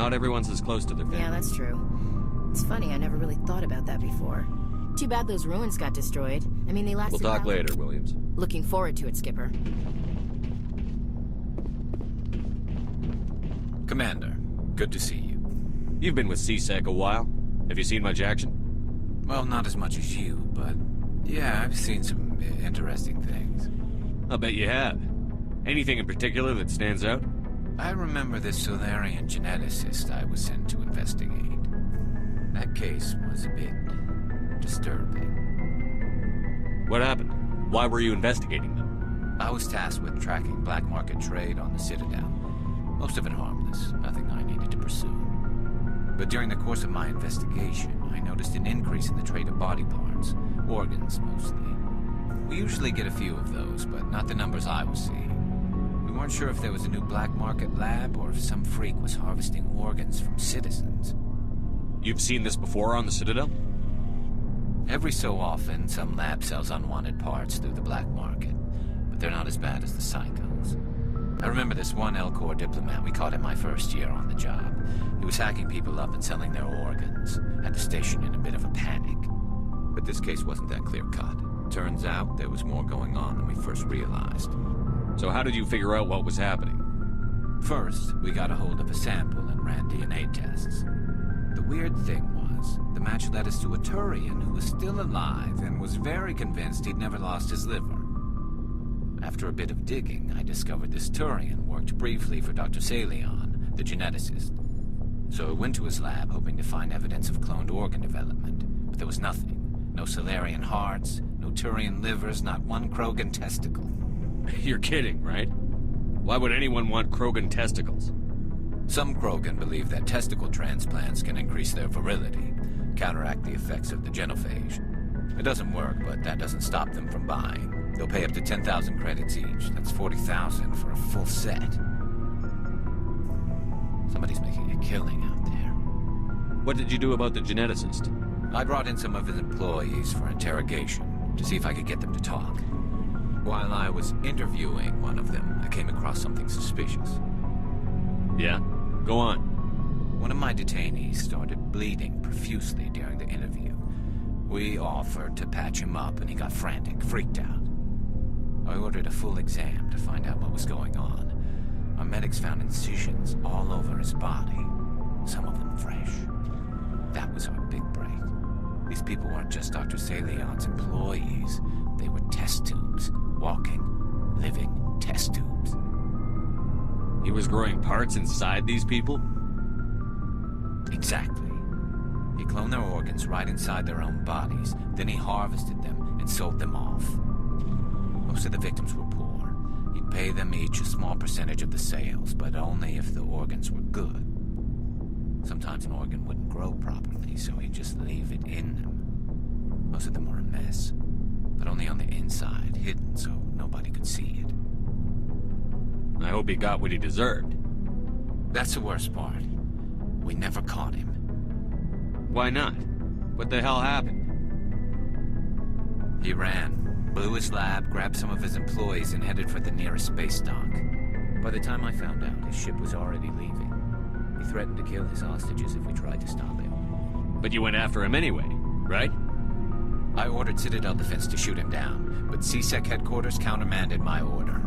Not everyone's as close to their family. Yeah, that's true. It's funny, I never really thought about that before. Too bad those ruins got destroyed. I mean, they lasted. We'll talk later, Williams. Looking forward to it, Skipper. Commander, good to see you. You've been with CSEC a while. Have you seen much action? Well, not as much as you, but yeah, I've seen some interesting things. I'll bet you have. Anything in particular that stands out? I remember this Solarian geneticist I was sent to investigate. That case was a bit disturbing. What happened? Why were you investigating them? I was tasked with tracking black market trade on the Citadel. Most of it harmless, nothing I needed to pursue. But during the course of my investigation, I noticed an increase in the trade of body parts, organs mostly. We usually get a few of those, but not the numbers I was seeing. We weren't sure if there was a new black market lab or if some freak was harvesting organs from citizens. You've seen this before on the Citadel? Every so often, some lab sells unwanted parts through the black market, but they're not as bad as the psychos. I remember this one L-Corps diplomat we caught in my first year on the job. He was hacking people up and selling their organs. Had the station in a bit of a panic. But this case wasn't that clear-cut. Turns out there was more going on than we first realized. So how did you figure out what was happening? First, we got a hold of a sample and ran DNA tests. The weird thing was, the match led us to a Turian who was still alive and was very convinced he'd never lost his liver. After a bit of digging, I discovered this Turian worked briefly for Dr. Salion, the geneticist. So I went to his lab hoping to find evidence of cloned organ development, but there was nothing. No Solarian hearts, no Turian livers, not one Krogan testicle. You're kidding, right? Why would anyone want Krogan testicles? Some Krogan believe that testicle transplants can increase their virility, counteract the effects of the genophage. It doesn't work, but that doesn't stop them from buying. They'll pay up to 10,000 credits each. That's 40,000 for a full set. Somebody's making a killing out there. What did you do about the geneticist? I brought in some of his employees for interrogation, to see if I could get them to talk. While I was interviewing one of them, I came across something suspicious. Yeah? Go on. One of my detainees started bleeding profusely during the interview. We offered to patch him up and he got frantic, freaked out. I ordered a full exam to find out what was going on. Our medics found incisions all over his body, some of them fresh. That was our big break. These people weren't just Dr. Salion's employees. They were test tubes. Walking, living test tubes. He was growing parts inside these people? Exactly. He cloned their organs right inside their own bodies. Then he harvested them and sold them off. Most of the victims were poor. He'd pay them each a small percentage of the sales, but only if the organs were good. Sometimes an organ wouldn't grow properly, so he'd just leave it in them. Most of them were a mess, but only on the inside, hidden so nobody could see it. I hope he got what he deserved. That's the worst part. We never caught him. Why not? What the hell happened? He ran, blew his lab, grabbed some of his employees, and headed for the nearest space dock. By the time I found out, his ship was already leaving. He threatened to kill his hostages if we tried to stop him. But you went after him anyway, right? I ordered Citadel Defense to shoot him down, but CSEC headquarters countermanded my order.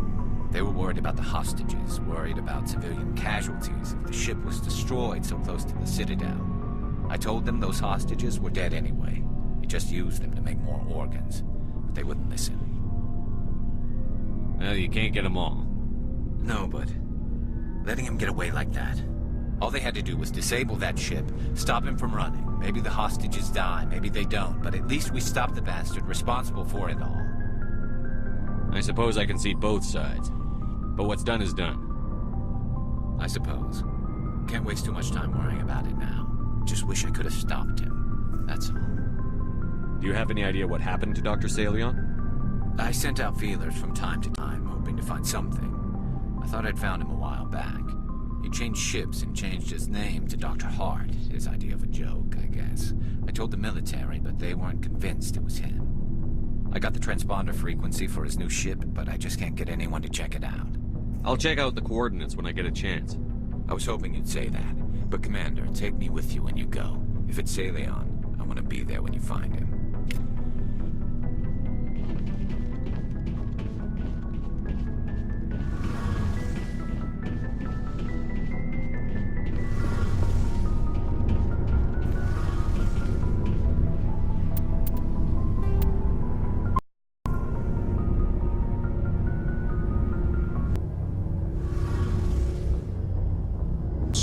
They were worried about the hostages, worried about civilian casualties if the ship was destroyed so close to the Citadel. I told them those hostages were dead anyway. He just used them to make more organs, but they wouldn't listen. Well, you can't get them all. No, but letting him get away like that. All they had to do was disable that ship, stop him from running. Maybe the hostages die, maybe they don't, but at least we stopped the bastard responsible for it all. I suppose I can see both sides. But what's done is done. I suppose. Can't waste too much time worrying about it now. Just wish I could have stopped him. That's all. Do you have any idea what happened to Dr. Salion? I sent out feelers from time to time, hoping to find something. I thought I'd found him a while back. He changed ships and changed his name to Dr. Hart, his idea of a joke, I guess. I told the military, but they weren't convinced it was him. I got the transponder frequency for his new ship, but I just can't get anyone to check it out. I'll check out the coordinates when I get a chance. I was hoping you'd say that, But Commander, take me with you when you go. If it's Leon, I want to be there when you find him.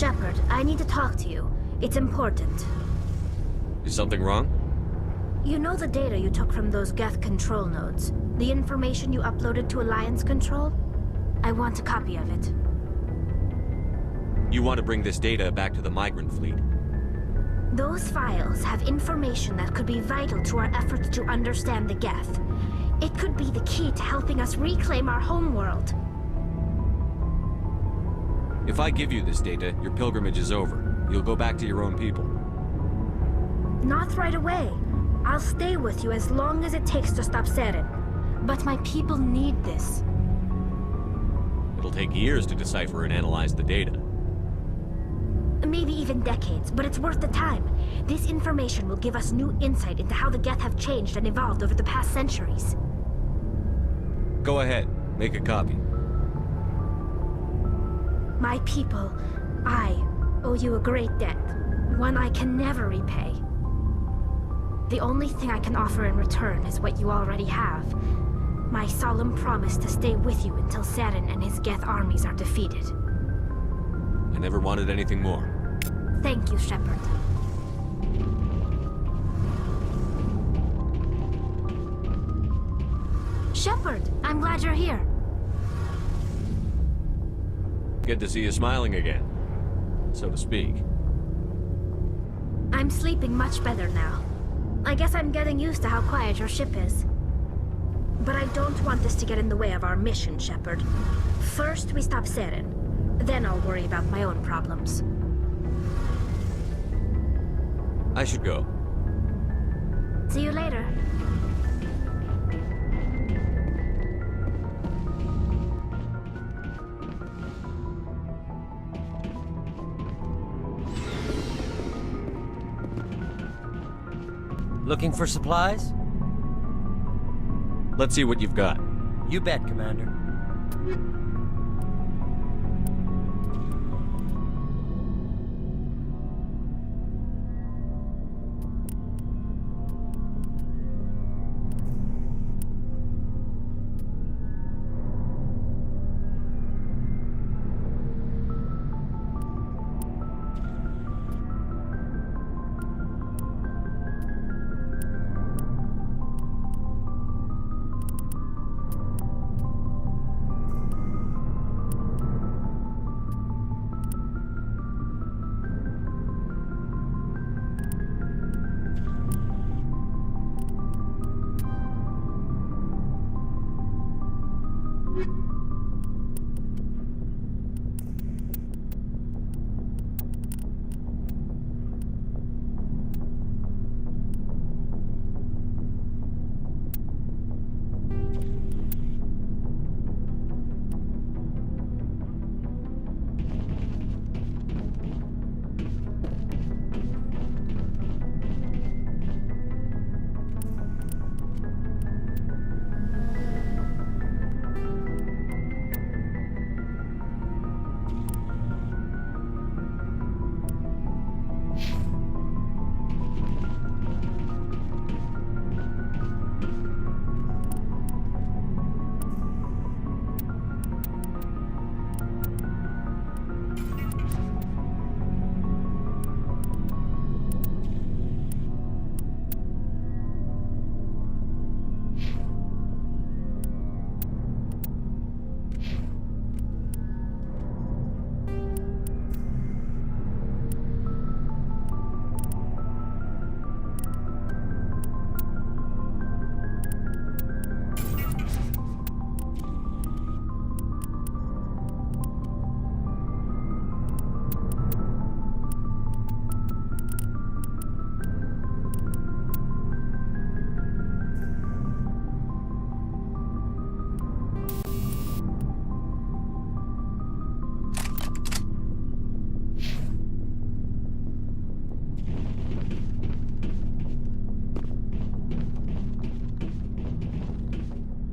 Shepard, I need to talk to you. It's important. Is something wrong? You know the data you took from those Geth control nodes? The information you uploaded to Alliance Control? I want a copy of it. You want to bring this data back to the migrant fleet? Those files have information that could be vital to our efforts to understand the Geth. It could be the key to helping us reclaim our homeworld. If I give you this data, your pilgrimage is over. You'll go back to your own people. Not right away. I'll stay with you as long as it takes to stop Seren. But my people need this. It'll take years to decipher and analyze the data. Maybe even decades, but it's worth the time. This information will give us new insight into how the Geth have changed and evolved over the past centuries. Go ahead. Make a copy. My people, I owe you a great debt. One I can never repay. The only thing I can offer in return is what you already have. My solemn promise to stay with you until Seren and his Geth armies are defeated. I never wanted anything more. Thank you, Shepard. Shepard, I'm glad you're here. Good to see you smiling again, so to speak. I'm sleeping much better now. I guess I'm getting used to how quiet your ship is. But I don't want this to get in the way of our mission, Shepard. First, we stop Seren. Then I'll worry about my own problems. I should go. See you later. Looking for supplies? Let's see what you've got. You bet, Commander.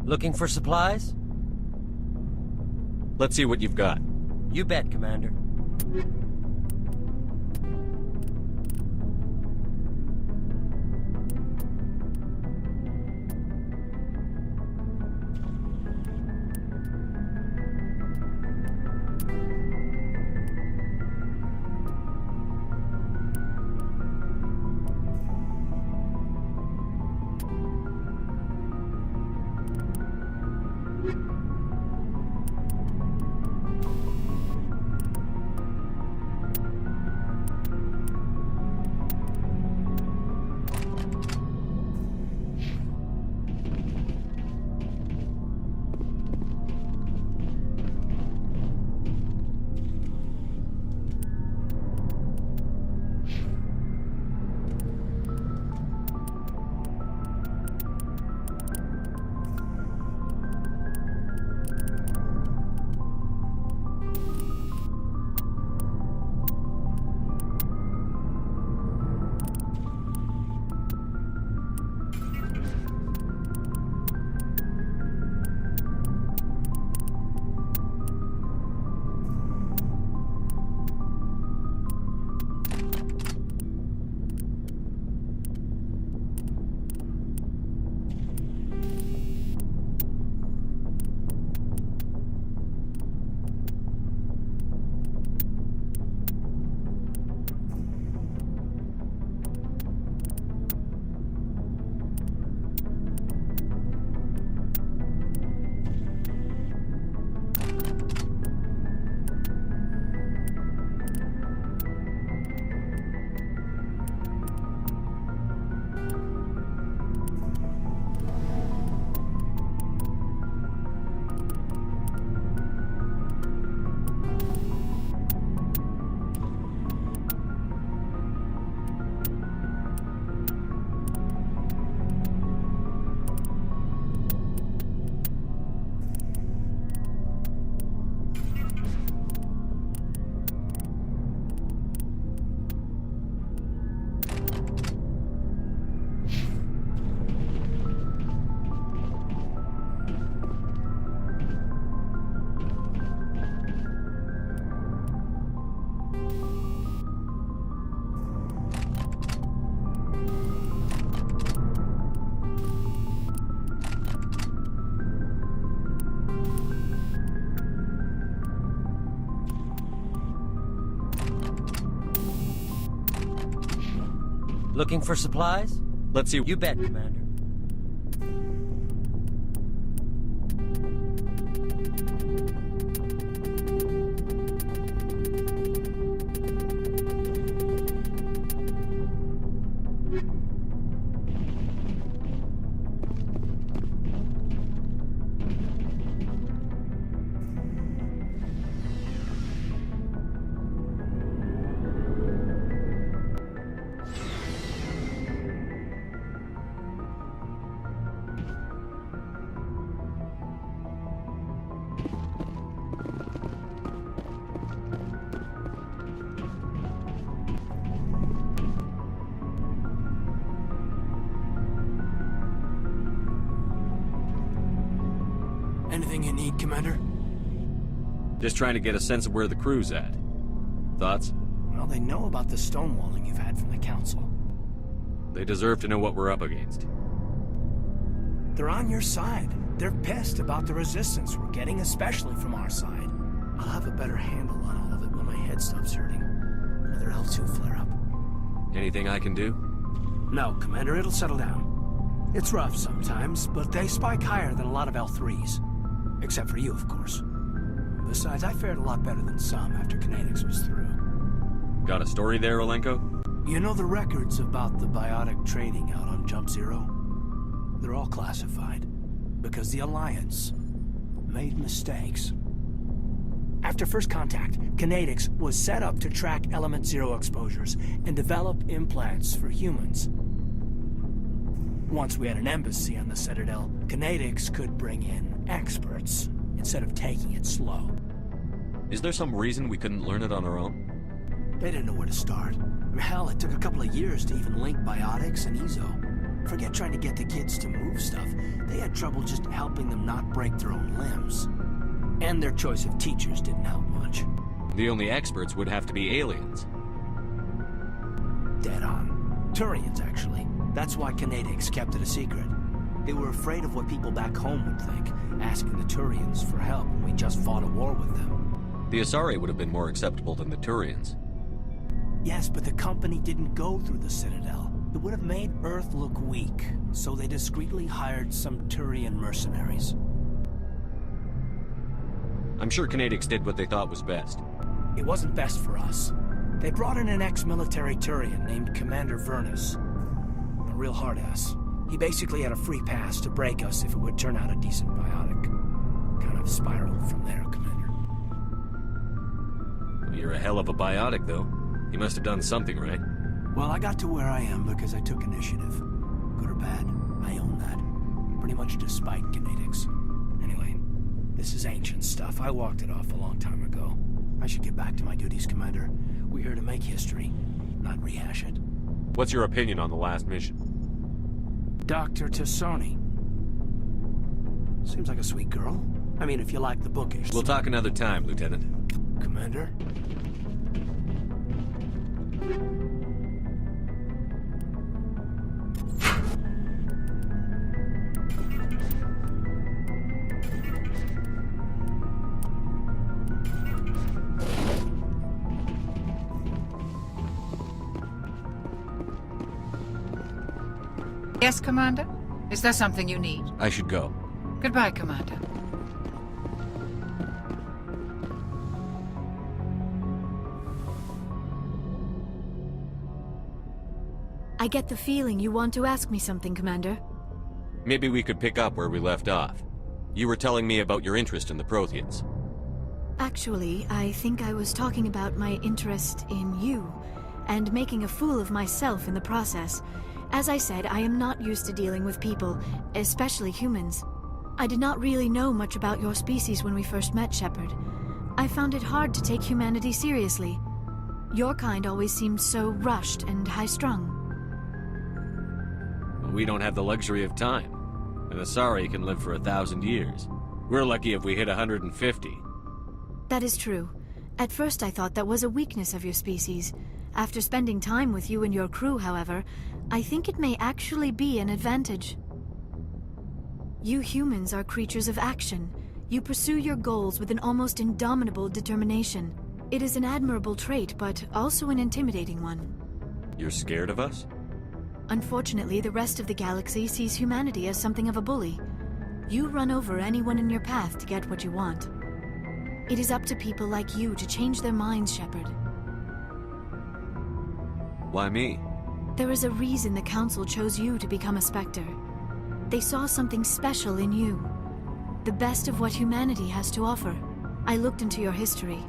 Looking for supplies? Let's see what you've got. You bet, Commander. Looking for supplies? Let's see. You bet, Commander. Anything you need, Commander? Just trying to get a sense of where the crew's at. Thoughts? Well, they know about the stonewalling you've had from the Council. They deserve to know what we're up against. They're on your side. They're pissed about the resistance we're getting, especially from our side. I'll have a better handle on all of it when my head stops hurting. Another L2 flare-up. Anything I can do? No, Commander, it'll settle down. It's rough sometimes, but they spike higher than a lot of L3s. Except for you, of course. Besides, I fared a lot better than some after Kinetics was through. Got a story there, Olenko? You know the records about the biotic trading out on Jump Zero? They're all classified. Because the Alliance made mistakes. After first contact, Kinetics was set up to track Element Zero exposures and develop implants for humans. Once we had an embassy on the Citadel, Kinetics could bring in experts instead of taking it slow. Is there some reason we couldn't learn it on our own? They didn't know where to start. Hell, it took a couple of years to even link biotics and EZO. Forget trying to get the kids to move stuff. They had trouble just helping them not break their own limbs. And their choice of teachers didn't help much. The only experts would have to be aliens. Dead on. Turians, actually. That's why Canadics kept it a secret. They were afraid of what people back home would think, asking the Turians for help when we just fought a war with them. The Asari would have been more acceptable than the Turians. Yes, but the company didn't go through the Citadel. It would have made Earth look weak, so they discreetly hired some Turian mercenaries. I'm sure Canadics did what they thought was best. It wasn't best for us. They brought in an ex-military Turian named Commander Vernus. A real hard-ass. He basically had a free pass to break us if it would turn out a decent biotic. Kind of spiraled from there, Commander. Well, you're a hell of a biotic, though. He must have done something right. Well, I got to where I am because I took initiative. Good or bad, I own that. Pretty much despite Canadics. Anyway, this is ancient stuff. I walked it off a long time ago. I should get back to my duties, Commander. We're here to make history, not rehash it. What's your opinion on the last mission? Dr. Tassoni. Seems like a sweet girl. I mean, if you like the bookish. We'll talk another time, Lieutenant. Commander? Yes, Commander? Is there something you need? I should go. Goodbye, Commander. I get the feeling you want to ask me something, Commander. Maybe we could pick up where we left off. You were telling me about your interest in the Protheans. Actually, I think I was talking about my interest in you, and making a fool of myself in the process. As I said, I am not used to dealing with people, especially humans. I did not really know much about your species when we first met, Shepard. I found it hard to take humanity seriously. Your kind always seemed so rushed and high-strung. We don't have the luxury of time. An Asari can live for 1,000 years. We're lucky if we hit 150. That is true. At first I thought that was a weakness of your species. After spending time with you and your crew, however, I think it may actually be an advantage. You humans are creatures of action. You pursue your goals with an almost indomitable determination. It is an admirable trait, but also an intimidating one. You're scared of us? Unfortunately, the rest of the galaxy sees humanity as something of a bully. You run over anyone in your path to get what you want. It is up to people like you to change their minds, Shepard. Why me? There is a reason the Council chose you to become a Spectre. They saw something special in you. The best of what humanity has to offer. I looked into your history.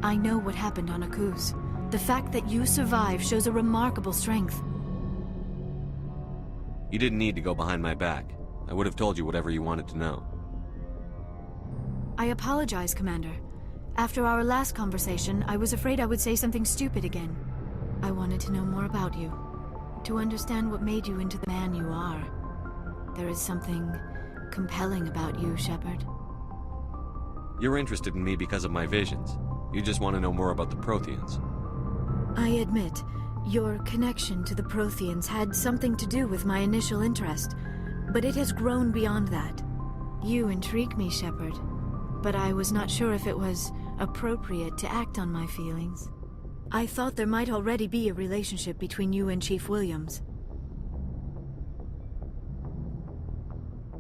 I know what happened on Akuz. The fact that you survived shows a remarkable strength. You didn't need to go behind my back. I would have told you whatever you wanted to know. I apologize, Commander. After our last conversation, I was afraid I would say something stupid again. I wanted to know more about you. To understand what made you into the man you are. There is something compelling about you, Shepard. You're interested in me because of my visions. You just want to know more about the Protheans. I admit, your connection to the Protheans had something to do with my initial interest, but it has grown beyond that. You intrigue me, Shepard, but I was not sure if it was appropriate to act on my feelings. I thought there might already be a relationship between you and Chief Williams.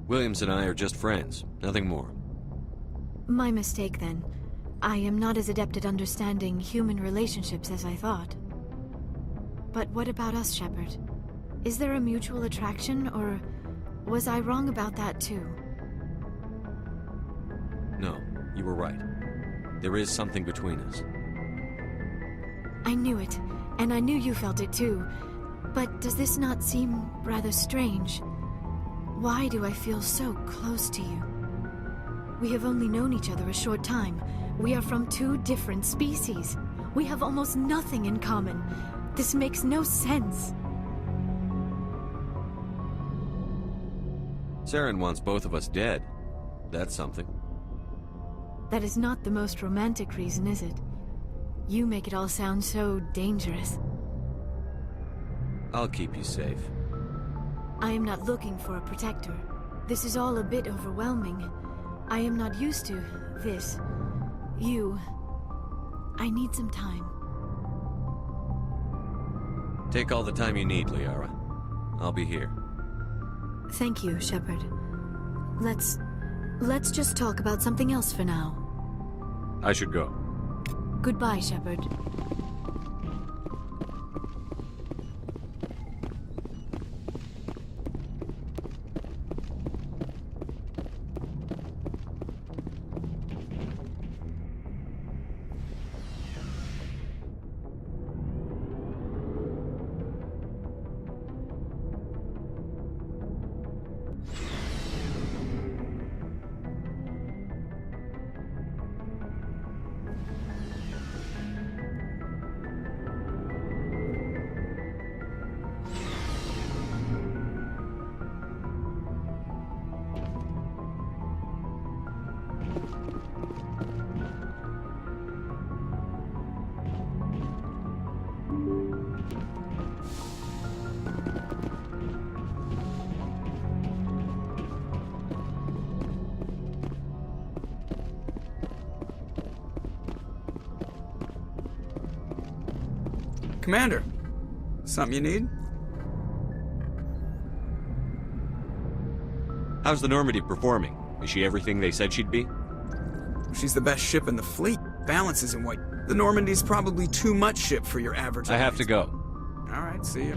Williams and I are just friends, nothing more. My mistake, then. I am not as adept at understanding human relationships as I thought. But what about us, Shepard? Is there a mutual attraction, or was I wrong about that too? No, you were right. There is something between us. I knew it, and I knew you felt it too. But does this not seem rather strange? Why do I feel so close to you? We have only known each other a short time. We are from two different species. We have almost nothing in common. This makes no sense. Saren wants both of us dead. That's something. That is not the most romantic reason, is it? You make it all sound so dangerous. I'll keep you safe. I am not looking for a protector. This is all a bit overwhelming. I am not used to this. You... I need some time. Take all the time you need, Liara. I'll be here. Thank you, Shepard. Let's just talk about something else for now. I should go. Goodbye, Shepard. Commander, something you need? How's the Normandy performing? Is she everything they said she'd be? She's the best ship in the fleet. Balance isn't what... The Normandy's probably too much ship for your average... I have to go. All right, see ya.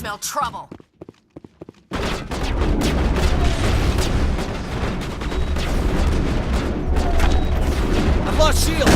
smell trouble. I've lost shield!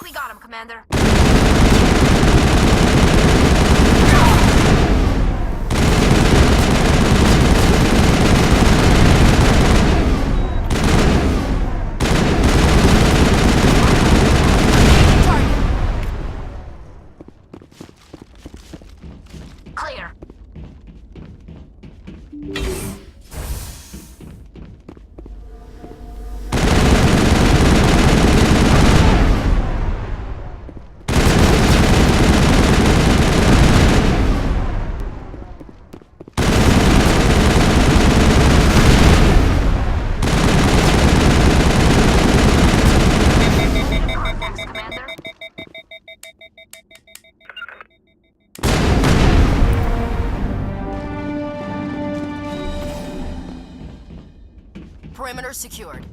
We got him, Commander. Clear. Perimeter secured.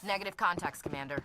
Negative contacts, Commander.